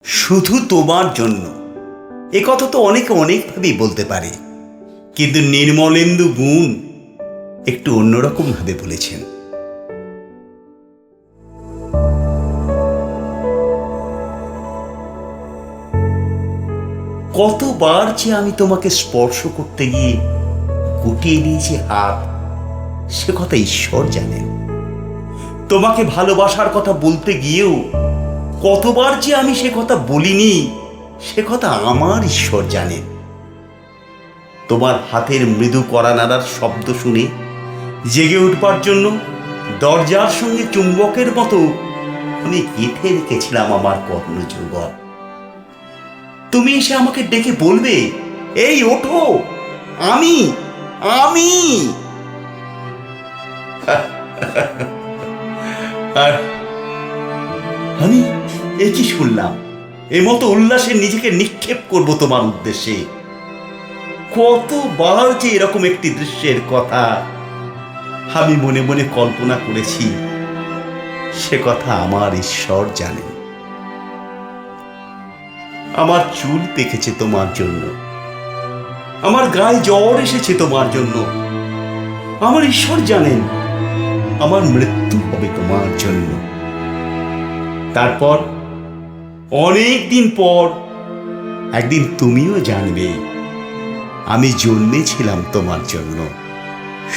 শুধু তোমার জন্য, এ কথা তো অনেকে অনেকভাবেই বলতে পারে, কিন্তু নির্মলেন্দু গুণ একটু অন্যরকম ভাবে বলেছেন। কতবার যে আমি তোমাকে স্পর্শ করতে গিয়ে গুটিয়ে নিয়েছি হাত, সে কথা ঈশ্বর জানেন। তোমাকে ভালোবাসার কথা বলতে গিয়েও কতবার যে আমি সে কথা বলিনি, সে কথা আমার ঈশ্বর জানেন। তোমার হাতের মৃদু কড়া নাড়ার শব্দ শুনে জেগে উঠবার জন্য দরজার সঙ্গে চুম্বকের মতো আমি গেঁথে রেখেছিলাম আমার কর্ণযৌবন। তুমি এসে আমাকে ডেকে বলবে, এই ওঠো, আমি আমি আর আমি এ কি শুনলাম? এ মতো উল্লাসে নিজেকে নিক্ষেপ করব তোমার উদ্দেশ্যে। কতবার যে এরকম একটি দৃশ্যের কথা আমি মনে মনে কল্পনা করেছি, সে কথা আমার ঈশ্বর জানেন। আমার চুল পেকেছে তোমার জন্য, আমার গায়ে জ্বর এসেছে তোমার জন্য। আমার ঈশ্বর জানেন আমার মৃত্যু হবে তোমার জন্য। তারপর অনেক দিন পর একদিন তুমিও জানবে আমি জন্মেছিলাম তোমার জন্য,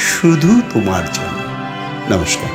শুধু তোমার জন্য। নমস্কার।